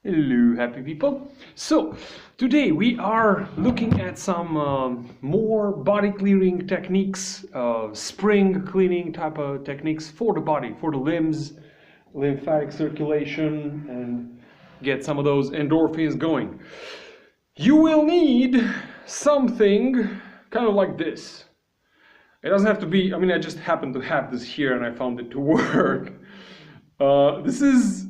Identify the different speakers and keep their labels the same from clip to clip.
Speaker 1: Hello, happy people. So, today we are looking at some more body clearing techniques, spring cleaning type of techniques for the body, for the limbs, lymphatic circulation, and get some of those endorphins going. You will need something kind of like this. It doesn't have to be, I just happen to have this here and I found it to work. This is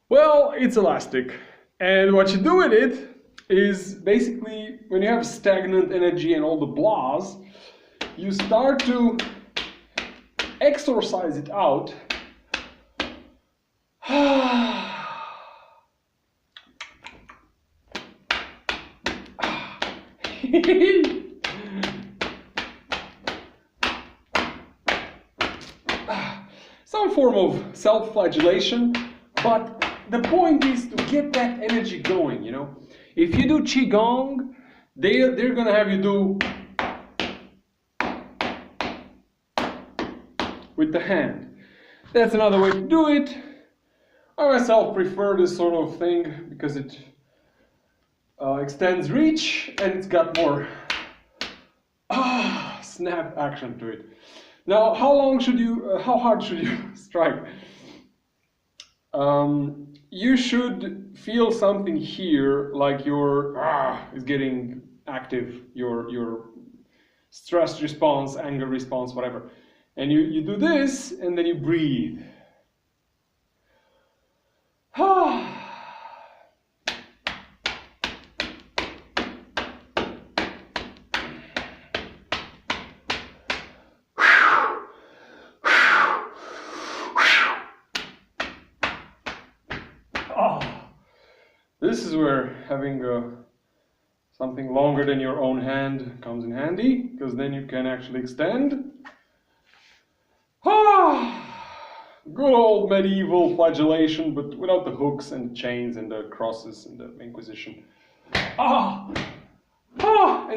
Speaker 1: Well, it's elastic. And what you do with it is basically when you have stagnant energy and all the blahs, you start to exorcise it out. Some form of self-flagellation, but the point is to get that energy going, you know. If you do Qigong, they're gonna have you do with the hand. That's another way to do it. I myself prefer this sort of thing because it extends reach and it's got more snap action to it. Now, how hard should you strike? You should feel something here, like your is getting active, your stress response, anger response, whatever. And you do this, and then you breathe. This is where having something longer than your own hand comes in handy, because then you can actually extend. Good old medieval flagellation, but without the hooks and the chains and the crosses and the Inquisition. And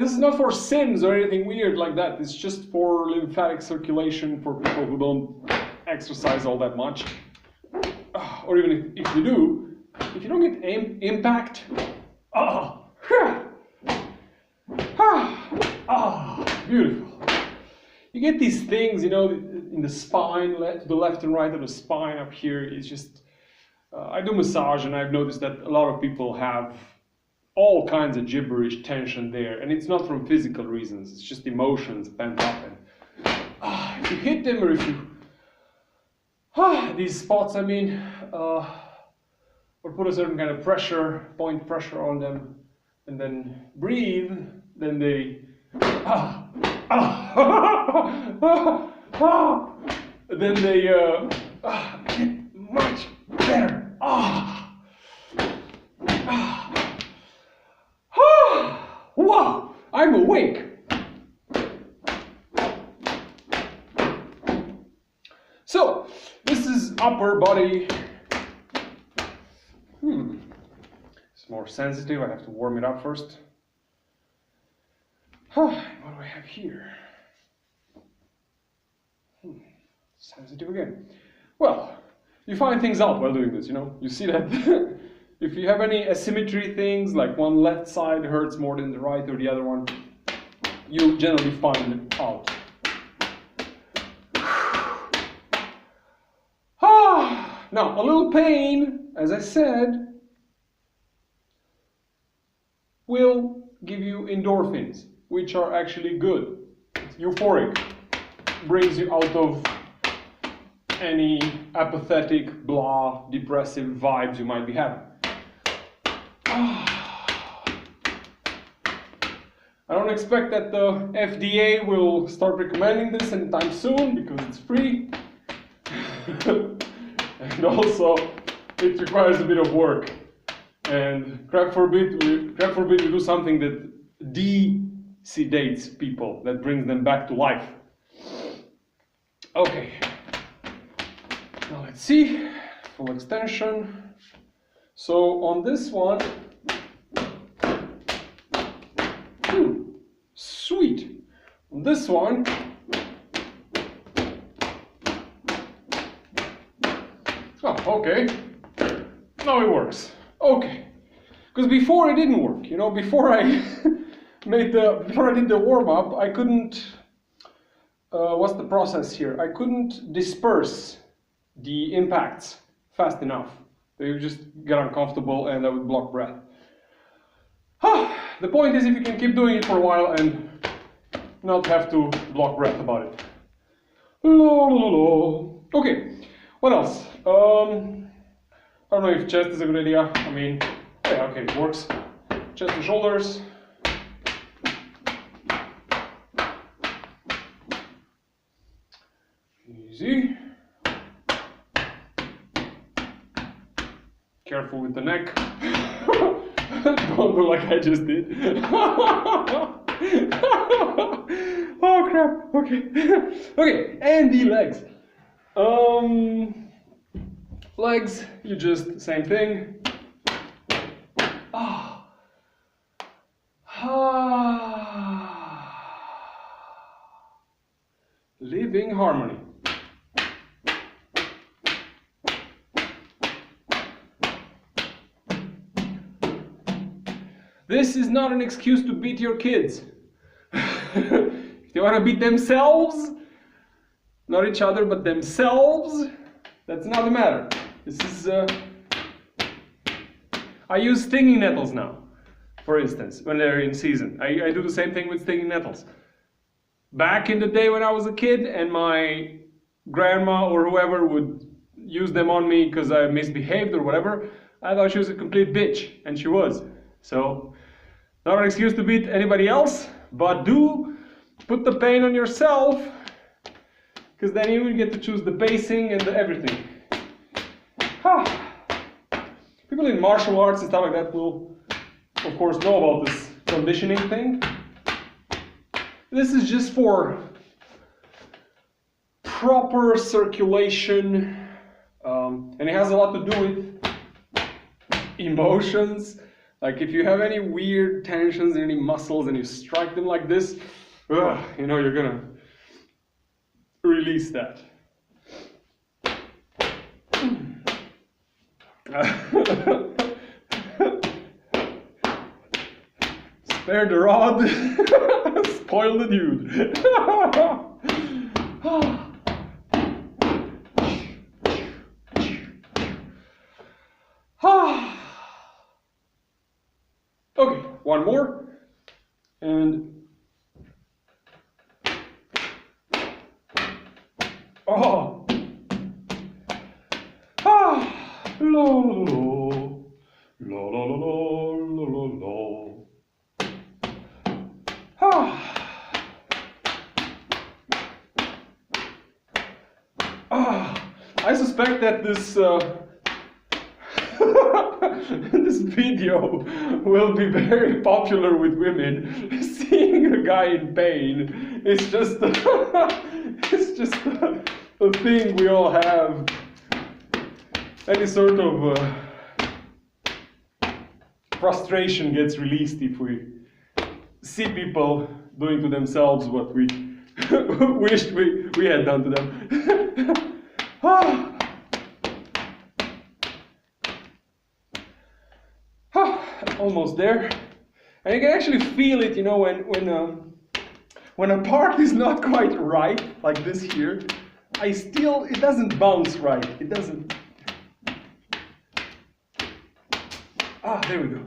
Speaker 1: this is not for sins or anything weird like that. It's just for lymphatic circulation for people who don't exercise all that much. Or even if you do, if you don't get impact, beautiful. You get these things, you know, in the spine, to the left and right of the spine up here. It's just, I do massage and I've noticed that a lot of people have all kinds of gibberish tension there, and it's not from physical reasons, it's just emotions pent up. And if you hit them, or if you, these spots, or put a certain kind of pressure, point pressure on them, and then breathe, then they then they get much better. Wow, I'm awake. So this is upper body. It's more sensitive. I have to warm it up first. What do I have here? Sensitive again. Well, you find things out while doing this, you know. You see that if you have any asymmetry things, like one left side hurts more than the right or the other one, you generally find it out. Now, a little pain, as I said, will give you endorphins, which are actually good. It's euphoric. Brings you out of any apathetic, blah, depressive vibes you might be having. I don't expect that the FDA will start recommending this anytime soon because it's free. And also, it requires a bit of work. And crap forbid we do something that de-sedates people, that brings them back to life. Okay. Now let's see. Full extension. So on this one, sweet. On this one, okay. now it works. Okay. Because before it didn't work, you know, before I before I did the warm-up, I couldn't, what's the process here? I couldn't disperse the impacts fast enough. They would just get uncomfortable and I would block breath. The point is, if you can keep doing it for a while and not have to block breath about it. Okay, what else? I don't know if chest is a good idea. I mean, yeah, okay, it works. Chest and shoulders. Easy. Careful with the neck. Don't do like I just did. Oh crap, okay. Okay, and the legs. Legs, you just, same thing. Living harmony. This is not an excuse to beat your kids. If they want to beat themselves, not each other, but themselves, that's not the matter. This is, I use stinging nettles now, for instance, when they're in season. I do the same thing with stinging nettles. Back in the day when I was a kid and my grandma or whoever would use them on me because I misbehaved or whatever, I thought she was a complete bitch, and she was. So, not an excuse to beat anybody else, but do put the pain on yourself, because then you will get to choose the pacing and the everything. People in martial arts and stuff like that will, of course, know about this conditioning thing. This is just for proper circulation, and it has a lot to do with emotions. Like if you have any weird tensions in any muscles and you strike them like this, you know, you're gonna release that. Spare the rod, spoil the dude. Okay, one more, and I suspect that this this video will be very popular with women. Seeing a guy in pain is just it's just a thing we all have. Any sort of frustration gets released if we see people doing to themselves what we wished we had done to them. Almost there. And you can actually feel it, you know, when a part is not quite right, like this here, it doesn't bounce right. It doesn't. There we go.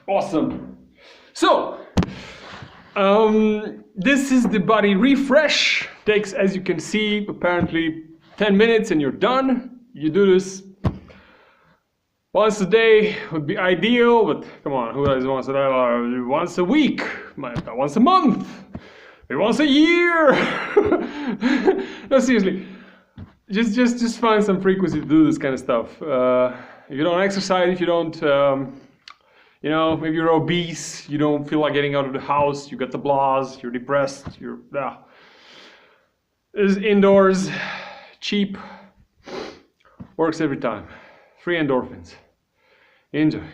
Speaker 1: Awesome. So, this is the body refresh. Takes, as you can see, apparently 10 minutes and you're done. You do this once a day would be ideal, but come on, who does once a day? Once a week, once a month, maybe once a year. No, seriously, just find some frequency to do this kind of stuff. If you don't exercise, if you don't, you know, maybe you're obese, you don't feel like getting out of the house, you got the blahs, you're depressed, This is indoors, cheap, works every time. free endorphins. Enjoy.